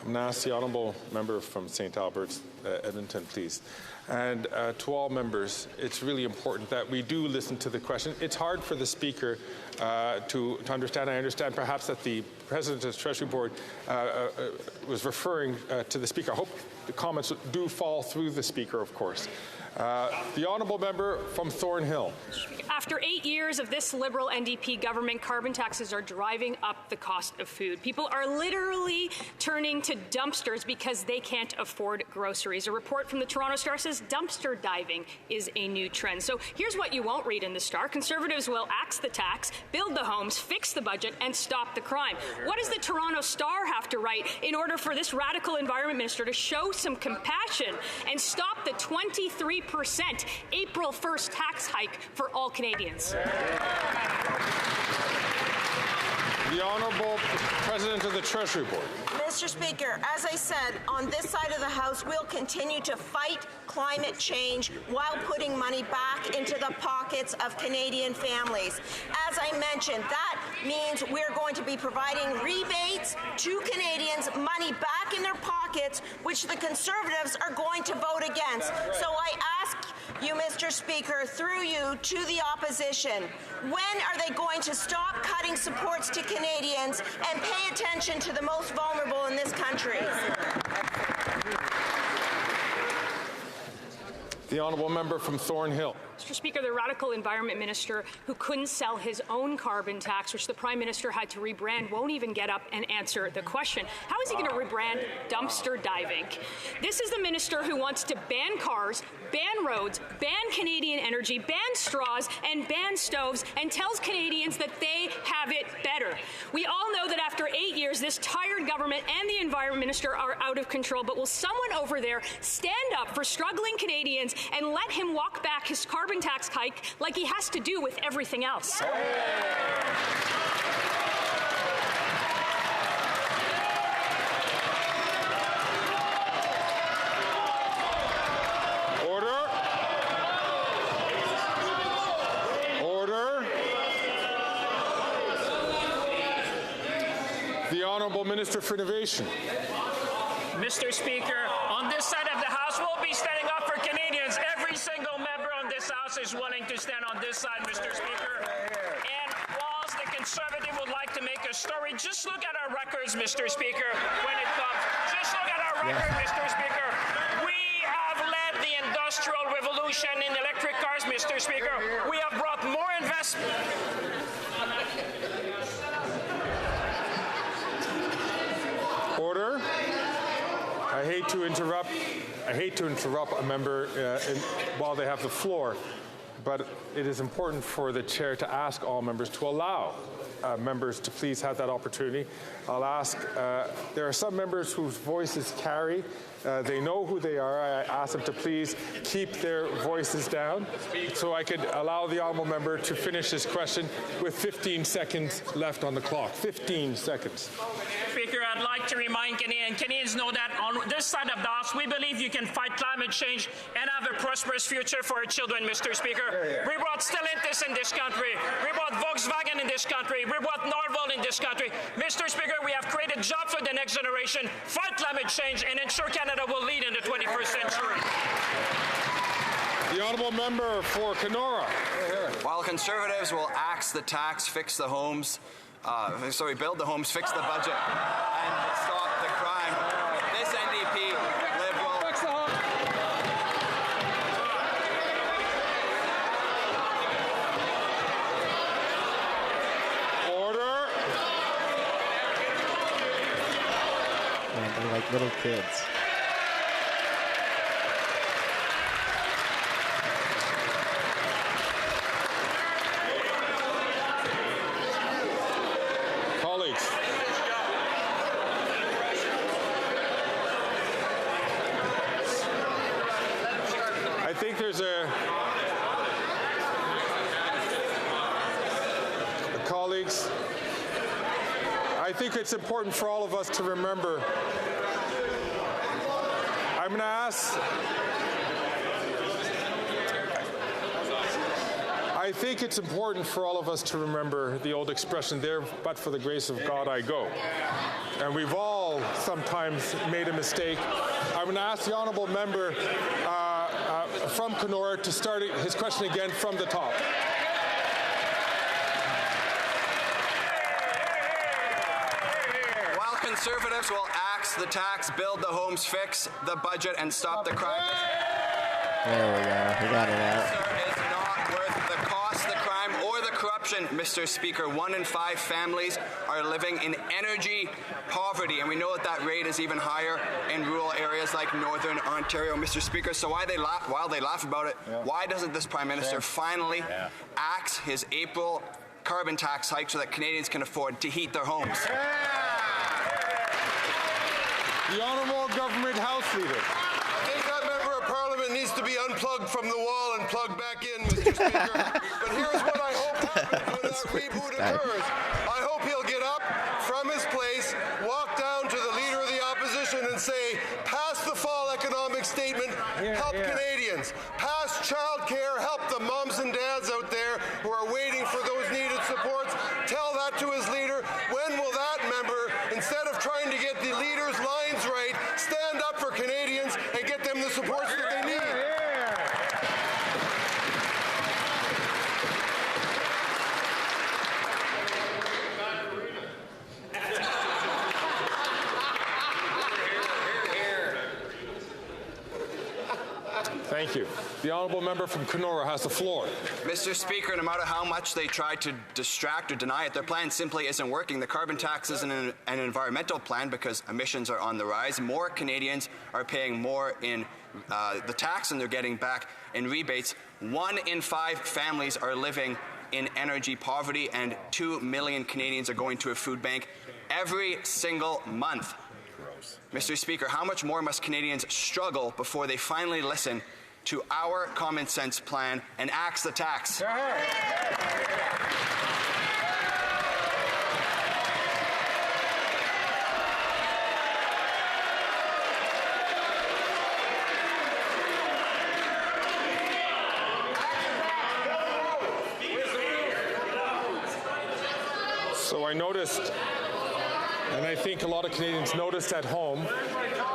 I'm going to ask the honourable member from St. Albert's, Edmonton, please. And to all members, it's really important that we do listen to the question. It's hard for the Speaker to understand. I understand perhaps that the President of the Treasury Board was referring to the Speaker. I hope the comments do fall through the Speaker, of course. The honourable member from Thornhill. After 8 years of this Liberal NDP government, carbon taxes are driving up the cost of food. People are literally turning to dumpsters because they can't afford groceries. A report from the Toronto Star says dumpster diving is a new trend. So here's what you won't read in the Star. Conservatives will axe the tax, build the homes, fix the budget, and stop the crime. What does the Toronto Star have to write in order for this radical environment minister to show some compassion and stop the 23% April 1st tax hike for all Canadians? The Honourable President of the Treasury Board. Mr. Speaker, as I said, on this side of the House, we'll continue to fight climate change while putting money back into the pockets of Canadian families. As I mentioned, that means we're going to be providing rebates to Canadians, money back in their pockets, which the Conservatives are going to vote against. So I ask you, Mr. Speaker, through you to the opposition, when are they going to stop cutting supports to Canadians and pay attention to the most vulnerable in this country? The honourable member from Thornhill. Mr. Speaker, the radical environment minister who couldn't sell his own carbon tax, which the Prime Minister had to rebrand, won't even get up and answer the question. How is he going to rebrand dumpster diving? This is the minister who wants to ban cars, ban roads, ban Canadian energy, ban straws, and ban stoves, and tells Canadians that they have it better. We all know that after 8 years, this tired government and the environment minister are out of control, but will someone over there stand up for struggling Canadians and let him walk back his carbon tax hike like he has to do with everything else? Order. Order. The Honourable Minister for Innovation. Mr. Speaker, on this side of the House, we'll be standing up for Canadians. Every single member on this House is willing to stand on this side, Mr. Speaker. And whilst the Conservative would like to make a story, just look at our records, Mr. Speaker, when it comes. Just look at our record, Mr. Speaker. We have led the industrial revolution in electric cars, Mr. Speaker. We have brought more investment. Order. I hate to interrupt a member while they have the floor, but it is important for the chair to ask all members to allow members to please have that opportunity. I'll ask, there are some members whose voices carry. They know who they are. I ask them to please keep their voices down so I could allow the honourable member to finish his question with 15 seconds left on the clock. 15 seconds. Speaker, I'd like to remind Canadians know that on this side of the House, we believe you can fight climate change and have a prosperous future for our children, Mr. Speaker. We brought Stellantis in this country. We brought Volkswagen in this country. We brought Norval in this country. Mr. Speaker, we have created jobs for the next generation, fight climate change, and ensure Canada will lead in the 21st century. The honourable member for Kenora. While Conservatives will axe the tax, fix the homes, build the homes, fix the budget, and stop the crime, this NDP Liberal. Fix the homes. Order. Man, they're like little kids. I think there's colleagues, I think it's important for all of us to remember. I'm going to ask, I think it's important for all of us to remember the old expression, there but for the grace of God I go. And we've all all sometimes made a mistake. I'm going to ask the honourable member from Kenora to start his question again from the top. While Conservatives will axe the tax, build the homes, fix the budget, and stop the crime. There we go. We got it out. Is not worth the cost, the crime, or the corruption, Mr. Speaker. 1 in 5 families are living in energy poverty, and we know that rate is even higher in rural areas like Northern Ontario, Mr. Speaker. So while they laugh about it, why doesn't this Prime Minister finally axe his April carbon tax hike so that Canadians can afford to heat their homes? The Honourable Government House Leader. I think that member of Parliament needs to be unplugged from the wall and plugged back in, Mr. Speaker. But here's what I hope happens when that reboot occurs. I hope he'll get up from his place, walk down to the Leader of the Opposition and say, pass the fall economic statement, help Canadians. Pass childcare, help the moms and dads out there who are waiting for those needed supports. Tell that to his leader. When will that member, instead of trying to get the leader's lines right, stand up for Canadians and get them the supports that they need? Thank you. The honourable member from Kenora has the floor. Mr. Speaker, no matter how much they try to distract or deny it, their plan simply isn't working. The carbon tax isn't an environmental plan because emissions are on the rise. More Canadians are paying more in the tax than they're getting back in rebates. 1 in 5 families are living in energy poverty, and 2 million Canadians are going to a food bank every single month. Mr. Speaker, how much more must Canadians struggle before they finally listen to our common sense plan and axe the tax? So I noticed, and I think a lot of Canadians noticed at home,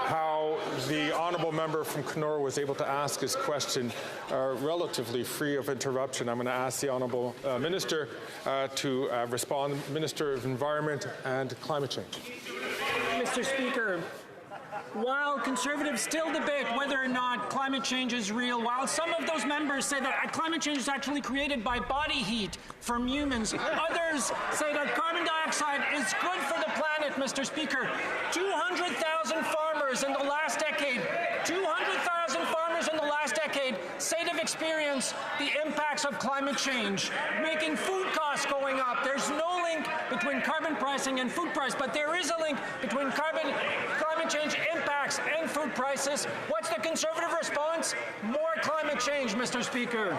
how the honourable member from Kenora was able to ask his question relatively free of interruption. I'm going to ask the honourable minister to respond, Minister of Environment and Climate Change. Mr. Speaker, while Conservatives still debate whether or not climate change is real, while some of those members say that climate change is actually created by body heat from humans, others say that carbon dioxide is good for the planet, Mr. Speaker. 200,000 farmers in the last decade, 200,000 farmers in the last decade say they've experienced the impacts of climate change, making food costs going up. There's no link between carbon pricing and food price, but there is a link between climate change impacts and food prices. What's the Conservative response? More climate change, Mr. Speaker.